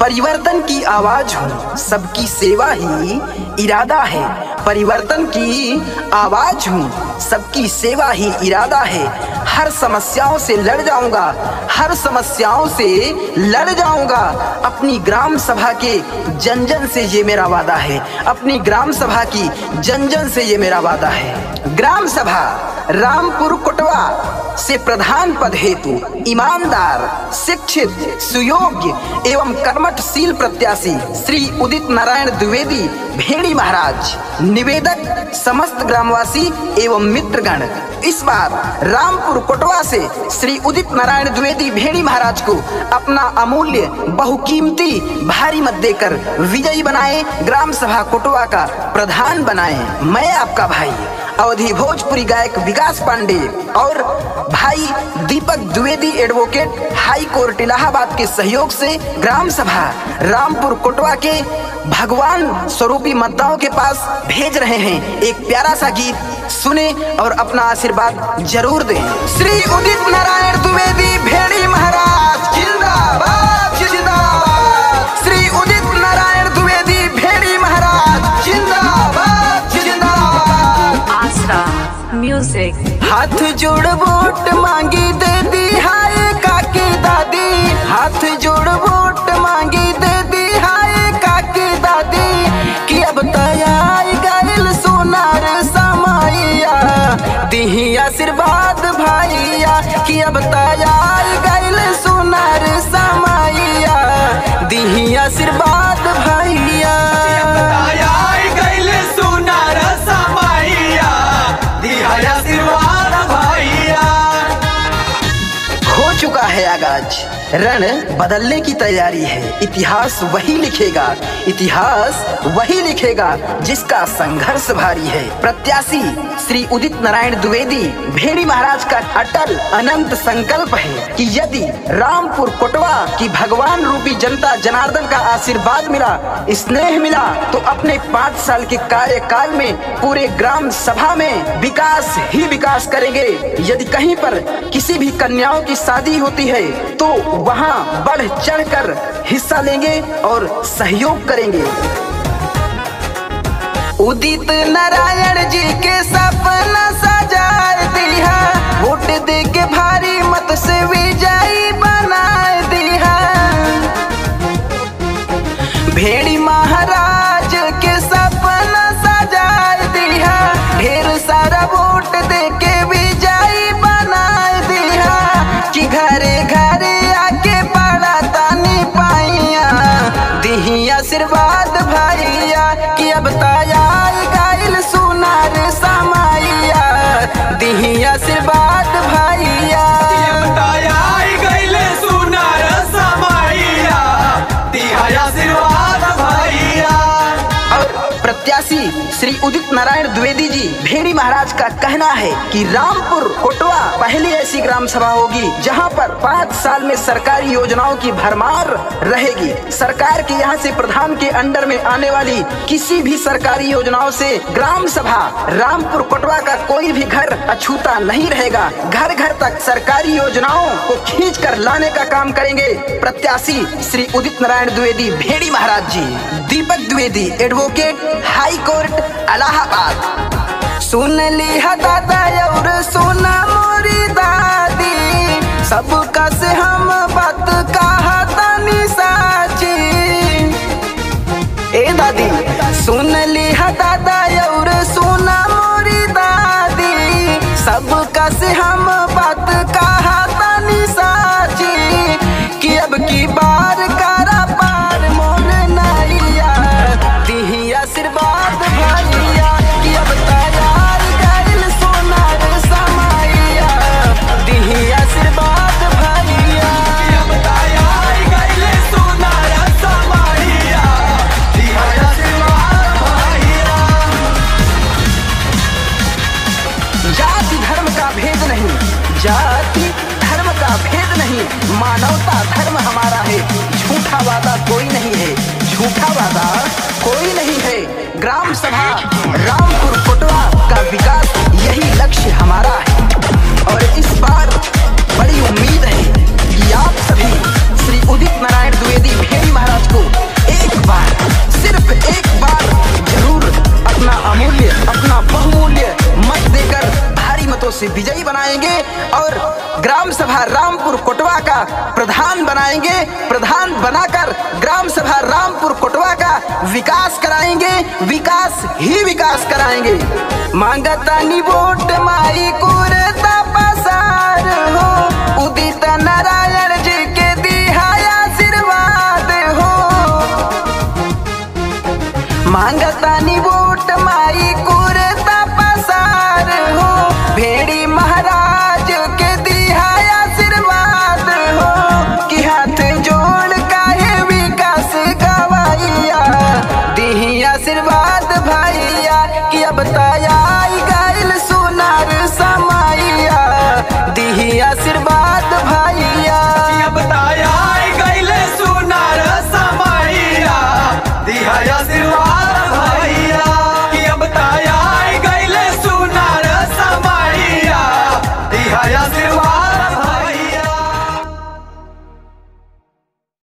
परिवर्तन की आवाज हूँ, सबकी सेवा ही इरादा है। परिवर्तन की आवाज हूँ, सबकी सेवा ही इरादा है। हर समस्याओं से लड़ जाऊंगा, हर समस्याओं से लड़ जाऊंगा। अपनी ग्राम सभा के जन जन से ये मेरा वादा है, अपनी ग्राम सभा की जन जन से ये मेरा वादा है। ग्राम सभा रामपुर कोटवा से प्रधान पद हेतु ईमानदार, शिक्षित, सुयोग्य एवं कर्मठशील प्रत्याशी श्री उदित नारायण द्विवेदी भेड़ी महाराज। निवेदक समस्त ग्रामवासी एवं मित्रगण, इस बार रामपुर कोटवा से श्री उदित नारायण द्विवेदी भेड़ी महाराज को अपना अमूल्य बहुकीमती भारी मत देकर विजयी बनाए, ग्राम सभा कोटवा का प्रधान बनाए। मैं आपका भाई अवधि भोजपुरी गायक विकास पांडे और भाई दीपक द्विवेदी एडवोकेट हाई कोर्ट इलाहाबाद के सहयोग से ग्राम सभा रामपुर कोटवा के भगवान स्वरूपी मतदाताओं के पास भेज रहे हैं। एक प्यारा सा गीत सुने और अपना आशीर्वाद जरूर दें। श्री उदित नारायण द्विवेदी भेड़ी महाराज जिंदाबाद जिंदाबाद। श्री उदित नारायण द्विवेदी भेड़ी महाराज जिंदाबाद जिंदाबाद। आस्था म्यूजिक। हाथ जोड़ वोट मांगी दे दी हाय काकी दादी, हाथ जोड़ वोट मांगी दे दी हाय काकी दादी। कि अब तैयार गैल सोनार समाइया, दिही आशीर्वाद भाइया। कि अब तैयार गैल सोनार समाइया, दिही आशीर्वाद भाइया। हो चुका है आगाज, रण बदलने की तैयारी है। इतिहास वही लिखेगा, इतिहास वही लिखेगा जिसका संघर्ष भारी है। प्रत्याशी श्री उदित नारायण द्विवेदी भेड़ी महाराज का अटल अनंत संकल्प है कि यदि रामपुर कोटवा की भगवान रूपी जनता जनार्दन का आशीर्वाद मिला, स्नेह मिला, तो अपने 5 साल के कार्यकाल में पूरे ग्राम सभा में विकास ही विकास करेंगे। यदि कहीं पर किसी भी कन्याओं की शादी होती है तो वहां बढ़ चढ़कर हिस्सा लेंगे और सहयोग करेंगे। उदित नारायण जी के सपना सजा दिया, वोट दे के भारी मत से विजयी बना दिया। भेड़ी महाराज के सपना सजा दिया, ढेर सारा वोट दे के विजयी बना दिया। कि घरे घरे आके पड़ा तानी पाइया, दिही आशीर्वाद भाइया। कि अब तैयार गैल सोनार समाइया, दिही आशीर्वाद भाइया। प्रत्याशी श्री उदित नारायण द्विवेदी जी भेड़ी महाराज का कहना है कि रामपुर कोटवा पहली ऐसी ग्राम सभा होगी जहां पर 5 साल में सरकारी योजनाओं की भरमार रहेगी। सरकार के यहां से प्रधान के अंडर में आने वाली किसी भी सरकारी योजनाओं से ग्राम सभा रामपुर कोटवा का कोई भी घर अछूता नहीं रहेगा। घर घर तक सरकारी योजनाओं को खींच कर लाने का काम करेंगे प्रत्याशी श्री उदित नारायण द्विवेदी भेड़ी महाराज जी। दीपक द्विवेदी एडवोकेट हाई कोर्ट इलाहाबाद। सुन ली दादा और सुना मोरी दादी, सबका से हम बात कहा तानी साची। ए दादी सुन ली दादा और सुना मोरी दादी, सबका से हम बात कहा तानी साची। कि अब की बार करा पार मोर नैया, दिही आशीर्वाद भाइया। कि अब तैयार गैल सोनार समाइया, दिही आशीर्वाद भाइया। जाति धर्म का भेद नहीं, जाति धर्म का भेद नहीं, मानवता धर्म हमारा है। झूठा वादा कोई नहीं है, झूठा वादा कोई नहीं है। ग्राम सभा रामपुर कोटवा का विकास यही लक्ष्य हमारा है और इस बार बड़ी उम्मीद है कि आप सभी श्री उदित नारायण द्विवेदी भेड़ी महाराज को संविधान बनाकर ग्राम सभा रामपुर कोटवा का विकास कराएंगे, विकास ही विकास कराएंगे। मांगतानी वोट माई कुरता पसार हो, उदित नारायण जी के